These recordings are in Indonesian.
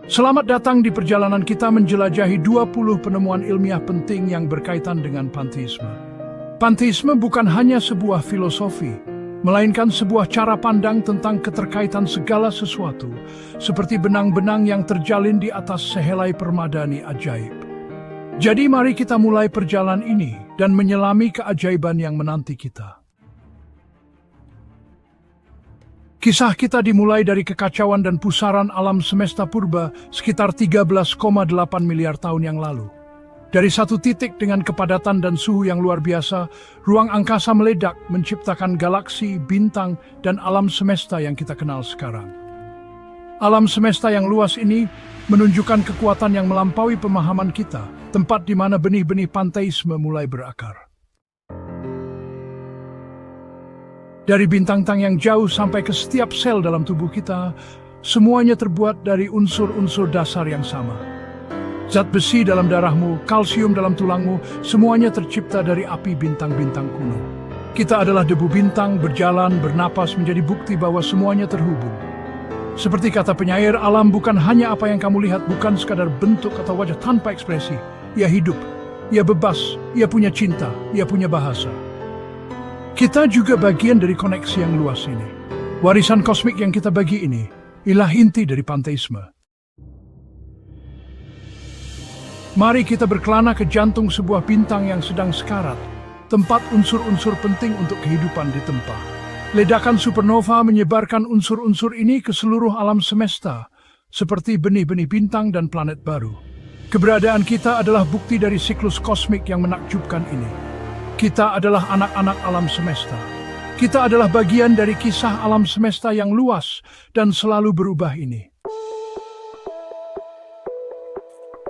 Selamat datang di perjalanan kita menjelajahi 20 penemuan ilmiah penting yang berkaitan dengan panteisme. Panteisme bukan hanya sebuah filosofi, melainkan sebuah cara pandang tentang keterkaitan segala sesuatu, seperti benang-benang yang terjalin di atas sehelai permadani ajaib. Jadi mari kita mulai perjalanan ini dan menyelami keajaiban yang menanti kita. Kisah kita dimulai dari kekacauan dan pusaran alam semesta purba sekitar 13,8 miliar tahun yang lalu. Dari satu titik dengan kepadatan dan suhu yang luar biasa, ruang angkasa meledak menciptakan galaksi, bintang, dan alam semesta yang kita kenal sekarang. Alam semesta yang luas ini menunjukkan kekuatan yang melampaui pemahaman kita, tempat di mana benih-benih panteisme mulai berakar. Dari bintang-bintang yang jauh sampai ke setiap sel dalam tubuh kita, semuanya terbuat dari unsur-unsur dasar yang sama. Zat besi dalam darahmu, kalsium dalam tulangmu, semuanya tercipta dari api bintang-bintang kuno. Kita adalah debu bintang, berjalan, bernapas menjadi bukti bahwa semuanya terhubung. Seperti kata penyair, alam bukan hanya apa yang kamu lihat, bukan sekadar bentuk atau wajah tanpa ekspresi. Ia hidup, ia bebas, ia punya cinta, ia punya bahasa. Kita juga bagian dari koneksi yang luas ini. Warisan kosmik yang kita bagi ini ialah inti dari panteisme. Mari kita berkelana ke jantung sebuah bintang yang sedang sekarat, tempat unsur-unsur penting untuk kehidupan ditempa. Ledakan supernova menyebarkan unsur-unsur ini ke seluruh alam semesta, seperti benih-benih bintang dan planet baru. Keberadaan kita adalah bukti dari siklus kosmik yang menakjubkan ini. Kita adalah anak-anak alam semesta. Kita adalah bagian dari kisah alam semesta yang luas dan selalu berubah ini.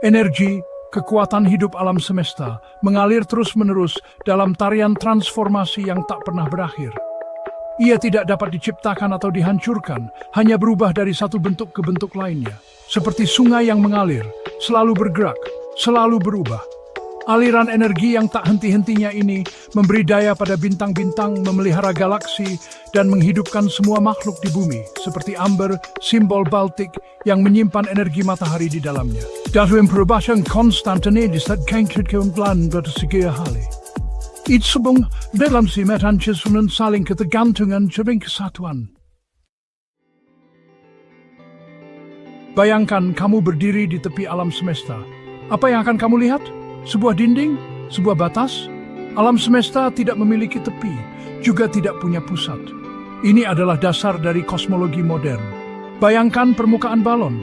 Energi, kekuatan hidup alam semesta mengalir terus-menerus dalam tarian transformasi yang tak pernah berakhir. Ia tidak dapat diciptakan atau dihancurkan, hanya berubah dari satu bentuk ke bentuk lainnya. Seperti sungai yang mengalir, selalu bergerak, selalu berubah. Aliran energi yang tak henti-hentinya ini memberi daya pada bintang-bintang, memelihara galaksi, dan menghidupkan semua makhluk di bumi, seperti amber, simbol Baltik yang menyimpan energi matahari di dalamnya. Dalam perubahan konstan ini disebutkan keunggulan bersegi hali. Itsubung dalam simetan cesunan saling ketergantungan sering kesatuan. Bayangkan kamu berdiri di tepi alam semesta. Apa yang akan kamu lihat? Sebuah dinding, sebuah batas. Alam semesta tidak memiliki tepi, juga tidak punya pusat. Ini adalah dasar dari kosmologi modern. Bayangkan permukaan balon.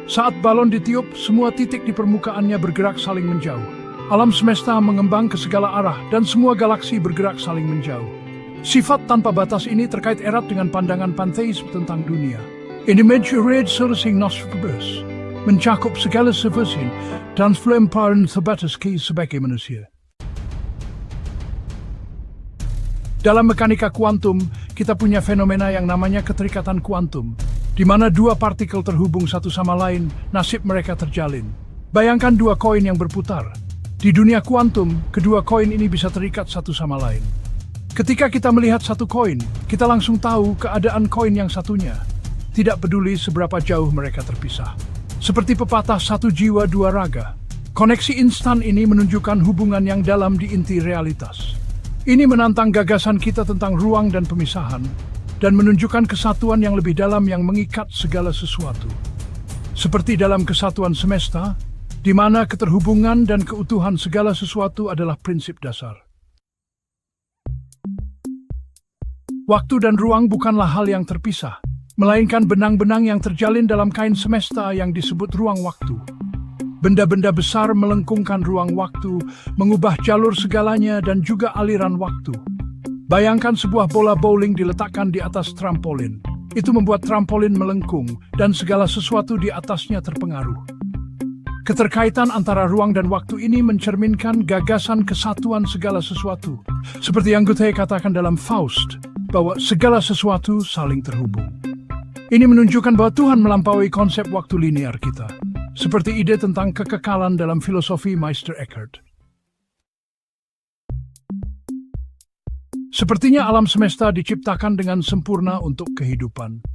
Saat balon ditiup, semua titik di permukaannya bergerak saling menjauh. Alam semesta mengembang ke segala arah dan semua galaksi bergerak saling menjauh. Sifat tanpa batas ini terkait erat dengan pandangan panteisme tentang dunia. Inimaginary solusi Nostradamus mencakup segala sifat dan flemparan terbatas sebagai manusia. Dalam mekanika kuantum, kita punya fenomena yang namanya keterikatan kuantum, di mana dua partikel terhubung satu sama lain, nasib mereka terjalin. Bayangkan dua koin yang berputar. Di dunia kuantum, kedua koin ini bisa terikat satu sama lain. Ketika kita melihat satu koin, kita langsung tahu keadaan koin yang satunya, tidak peduli seberapa jauh mereka terpisah. Seperti pepatah satu jiwa dua raga, koneksi instan ini menunjukkan hubungan yang dalam di inti realitas. Ini menantang gagasan kita tentang ruang dan pemisahan, dan menunjukkan kesatuan yang lebih dalam yang mengikat segala sesuatu. Seperti dalam kesatuan semesta, di mana keterhubungan dan keutuhan segala sesuatu adalah prinsip dasar. Waktu dan ruang bukanlah hal yang terpisah, melainkan benang-benang yang terjalin dalam kain semesta yang disebut ruang waktu. Benda-benda besar melengkungkan ruang waktu, mengubah jalur segalanya dan juga aliran waktu. Bayangkan sebuah bola bowling diletakkan di atas trampolin. Itu membuat trampolin melengkung dan segala sesuatu di atasnya terpengaruh. Keterkaitan antara ruang dan waktu ini mencerminkan gagasan kesatuan segala sesuatu. Seperti yang Goethe katakan dalam Faust, bahwa segala sesuatu saling terhubung. Ini menunjukkan bahwa Tuhan melampaui konsep waktu linear kita, seperti ide tentang kekekalan dalam filosofi Meister Eckhart. Sepertinya alam semesta diciptakan dengan sempurna untuk kehidupan.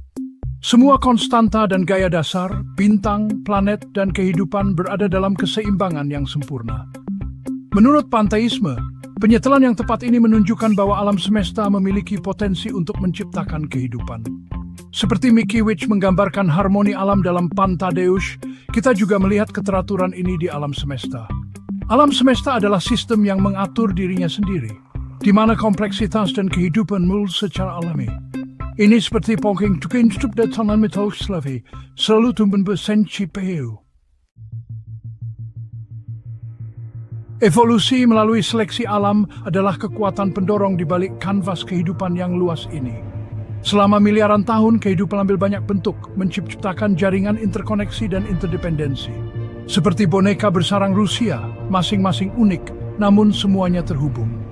Semua konstanta dan gaya dasar, bintang, planet, dan kehidupan berada dalam keseimbangan yang sempurna. Menurut panteisme, penyetelan yang tepat ini menunjukkan bahwa alam semesta memiliki potensi untuk menciptakan kehidupan. Seperti Mickiewicz menggambarkan harmoni alam dalam Pantadeus, kita juga melihat keteraturan ini di alam semesta. Alam semesta adalah sistem yang mengatur dirinya sendiri, di mana kompleksitas dan kehidupan muncul secara alami. Ini seperti pongking tukin stup datanan metal slavi, selalu tumben bersenci peu. Evolusi melalui seleksi alam adalah kekuatan pendorong di balik kanvas kehidupan yang luas ini. Selama miliaran tahun, kehidupan ambil banyak bentuk, menciptakan jaringan interkoneksi dan interdependensi. Seperti boneka bersarang Rusia, masing-masing unik, namun semuanya terhubung.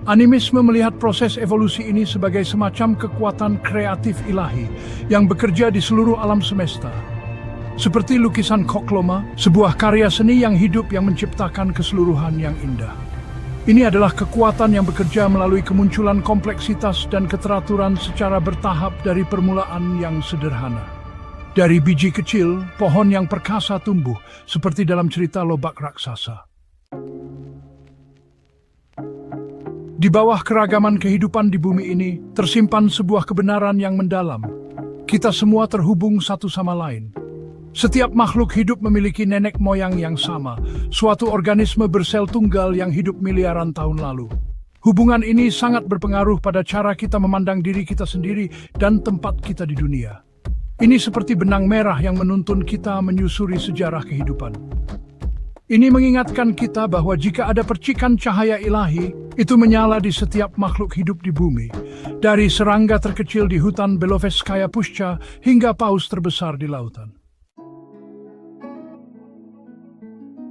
Animisme melihat proses evolusi ini sebagai semacam kekuatan kreatif ilahi yang bekerja di seluruh alam semesta. Seperti lukisan Kokloma, sebuah karya seni yang hidup yang menciptakan keseluruhan yang indah. Ini adalah kekuatan yang bekerja melalui kemunculan kompleksitas dan keteraturan secara bertahap dari permulaan yang sederhana. Dari biji kecil, pohon yang perkasa tumbuh, seperti dalam cerita Lobak Raksasa. Di bawah keragaman kehidupan di bumi ini, tersimpan sebuah kebenaran yang mendalam. Kita semua terhubung satu sama lain. Setiap makhluk hidup memiliki nenek moyang yang sama, suatu organisme bersel tunggal yang hidup miliaran tahun lalu. Hubungan ini sangat berpengaruh pada cara kita memandang diri kita sendiri dan tempat kita di dunia. Ini seperti benang merah yang menuntun kita menyusuri sejarah kehidupan. Ini mengingatkan kita bahwa jika ada percikan cahaya ilahi, itu menyala di setiap makhluk hidup di bumi, dari serangga terkecil di hutan Beloveskaya Pushcha hingga paus terbesar di lautan.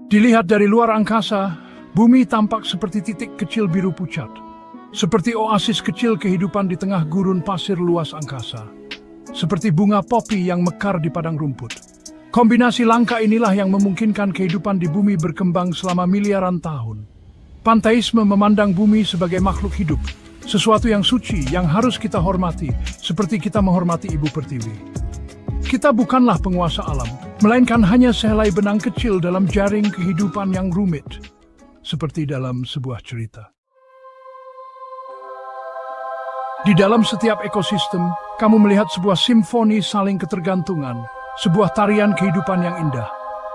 Dilihat dari luar angkasa, bumi tampak seperti titik kecil biru pucat, seperti oasis kecil kehidupan di tengah gurun pasir luas angkasa, seperti bunga popi yang mekar di padang rumput. Kombinasi langka inilah yang memungkinkan kehidupan di bumi berkembang selama miliaran tahun. Panteisme memandang bumi sebagai makhluk hidup, sesuatu yang suci yang harus kita hormati, seperti kita menghormati Ibu Pertiwi. Kita bukanlah penguasa alam, melainkan hanya sehelai benang kecil dalam jaring kehidupan yang rumit, seperti dalam sebuah cerita. Di dalam setiap ekosistem, kamu melihat sebuah simfoni saling ketergantungan, sebuah tarian kehidupan yang indah.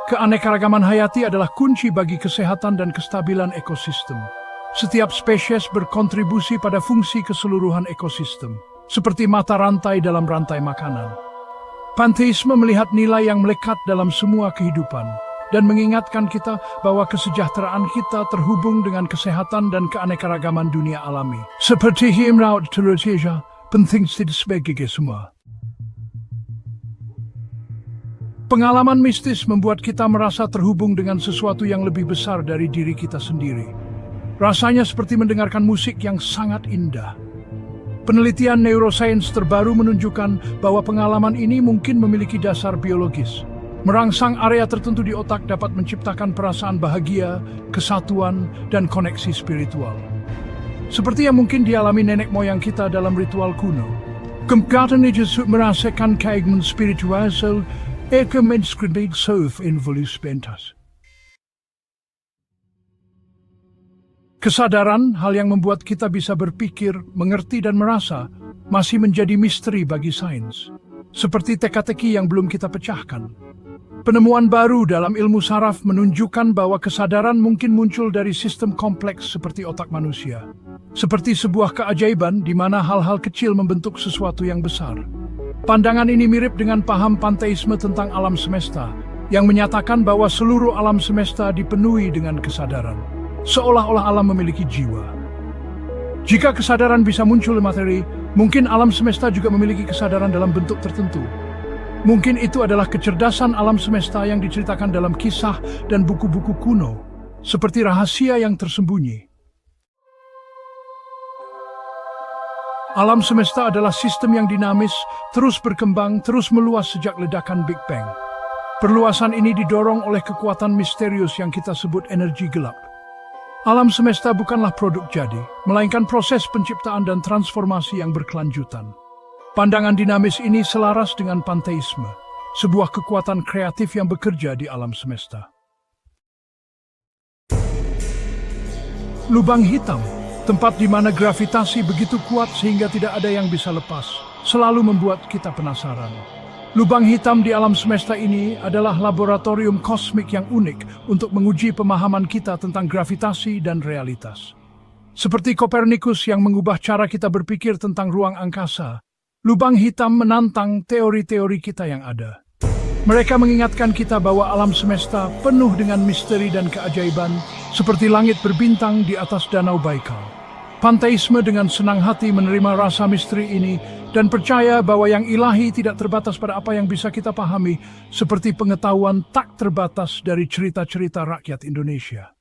Keanekaragaman hayati adalah kunci bagi kesehatan dan kestabilan ekosistem. Setiap spesies berkontribusi pada fungsi keseluruhan ekosistem, seperti mata rantai dalam rantai makanan. Panteisme melihat nilai yang melekat dalam semua kehidupan, dan mengingatkan kita bahwa kesejahteraan kita terhubung dengan kesehatan dan keanekaragaman dunia alami. Seperti himraut terutija, penting sebagai semua. Pengalaman mistis membuat kita merasa terhubung dengan sesuatu yang lebih besar dari diri kita sendiri. Rasanya seperti mendengarkan musik yang sangat indah. Penelitian neuroscience terbaru menunjukkan bahwa pengalaman ini mungkin memiliki dasar biologis. Merangsang area tertentu di otak dapat menciptakan perasaan bahagia, kesatuan, dan koneksi spiritual. Seperti yang mungkin dialami nenek moyang kita dalam ritual kuno. Kemungkinan itu merasakan keagman spiritual Kesadaran, hal yang membuat kita bisa berpikir, mengerti dan merasa, masih menjadi misteri bagi sains. Seperti teka-teki yang belum kita pecahkan. Penemuan baru dalam ilmu saraf menunjukkan bahwa kesadaran mungkin muncul dari sistem kompleks seperti otak manusia. Seperti sebuah keajaiban di mana hal-hal kecil membentuk sesuatu yang besar. Pandangan ini mirip dengan paham panteisme tentang alam semesta, yang menyatakan bahwa seluruh alam semesta dipenuhi dengan kesadaran, seolah-olah alam memiliki jiwa. Jika kesadaran bisa muncul di materi, mungkin alam semesta juga memiliki kesadaran dalam bentuk tertentu. Mungkin itu adalah kecerdasan alam semesta yang diceritakan dalam kisah dan buku-buku kuno, seperti rahasia yang tersembunyi. Alam semesta adalah sistem yang dinamis, terus berkembang, terus meluas sejak ledakan Big Bang. Perluasan ini didorong oleh kekuatan misterius yang kita sebut energi gelap. Alam semesta bukanlah produk jadi, melainkan proses penciptaan dan transformasi yang berkelanjutan. Pandangan dinamis ini selaras dengan panteisme, sebuah kekuatan kreatif yang bekerja di alam semesta. Lubang hitam, tempat di mana gravitasi begitu kuat sehingga tidak ada yang bisa lepas, selalu membuat kita penasaran. Lubang hitam di alam semesta ini adalah laboratorium kosmik yang unik untuk menguji pemahaman kita tentang gravitasi dan realitas. Seperti Kopernikus yang mengubah cara kita berpikir tentang ruang angkasa, lubang hitam menantang teori-teori kita yang ada. Mereka mengingatkan kita bahwa alam semesta penuh dengan misteri dan keajaiban, seperti langit berbintang di atas danau Baikal. Panteisme dengan senang hati menerima rasa misteri ini dan percaya bahwa yang ilahi tidak terbatas pada apa yang bisa kita pahami, seperti pengetahuan tak terbatas dari cerita-cerita rakyat Indonesia.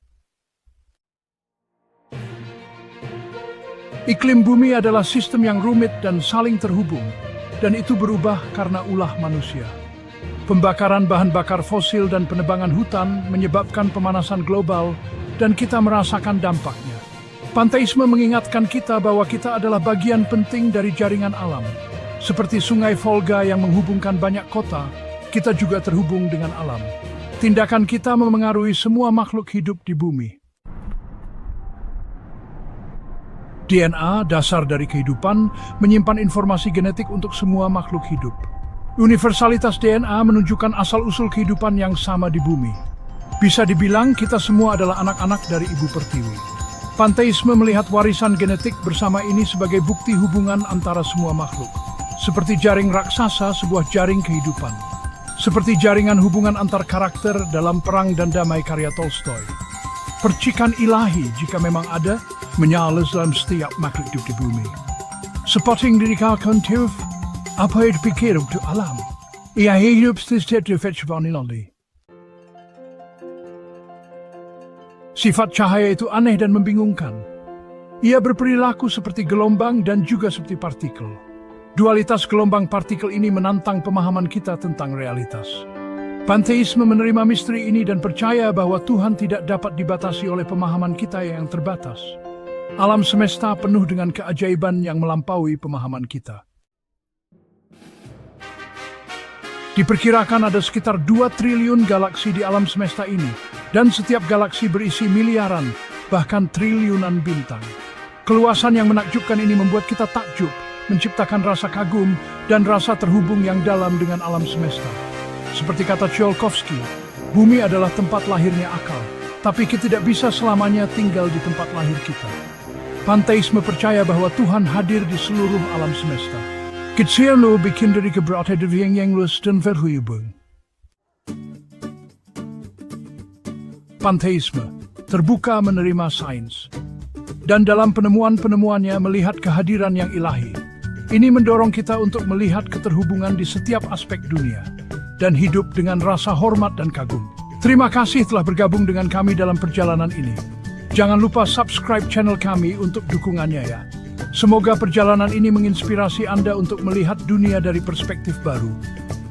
Iklim bumi adalah sistem yang rumit dan saling terhubung, dan itu berubah karena ulah manusia. Pembakaran bahan bakar fosil dan penebangan hutan menyebabkan pemanasan global, dan kita merasakan dampaknya. Panteisme mengingatkan kita bahwa kita adalah bagian penting dari jaringan alam. Seperti sungai Volga yang menghubungkan banyak kota, kita juga terhubung dengan alam. Tindakan kita memengaruhi semua makhluk hidup di bumi. DNA, dasar dari kehidupan, menyimpan informasi genetik untuk semua makhluk hidup. Universalitas DNA menunjukkan asal-usul kehidupan yang sama di bumi. Bisa dibilang kita semua adalah anak-anak dari Ibu Pertiwi. Panteisme melihat warisan genetik bersama ini sebagai bukti hubungan antara semua makhluk. Seperti jaring raksasa, sebuah jaring kehidupan. Seperti jaringan hubungan antar karakter dalam Perang dan Damai karya Tolstoy. Percikan ilahi, jika memang ada, menyala dalam setiap makhluk hidup di bumi. Seperti diri kontif, apa yang dipikir untuk alam? Ia hidup setiap nanti. Sifat cahaya itu aneh dan membingungkan. Ia berperilaku seperti gelombang dan juga seperti partikel. Dualitas gelombang partikel ini menantang pemahaman kita tentang realitas. Panteisme menerima misteri ini dan percaya bahwa Tuhan tidak dapat dibatasi oleh pemahaman kita yang terbatas. Alam semesta penuh dengan keajaiban yang melampaui pemahaman kita. Diperkirakan ada sekitar 2 triliun galaksi di alam semesta ini, dan setiap galaksi berisi miliaran, bahkan triliunan bintang. Keluasan yang menakjubkan ini membuat kita takjub, menciptakan rasa kagum dan rasa terhubung yang dalam dengan alam semesta. Seperti kata Tsiolkovsky, bumi adalah tempat lahirnya akal, tapi kita tidak bisa selamanya tinggal di tempat lahir kita. Panteisme percaya bahwa Tuhan hadir di seluruh alam semesta. Kecil bikin dari keberatan yang lus dan verhubung. Panteisme terbuka menerima sains, dan dalam penemuan-penemuannya melihat kehadiran yang ilahi. Ini mendorong kita untuk melihat keterhubungan di setiap aspek dunia dan hidup dengan rasa hormat dan kagum. Terima kasih telah bergabung dengan kami dalam perjalanan ini. Jangan lupa subscribe channel kami untuk dukungannya ya. Semoga perjalanan ini menginspirasi Anda untuk melihat dunia dari perspektif baru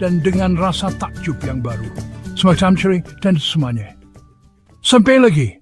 dan dengan rasa takjub yang baru. Semoga dan semuanya. Sampai lagi.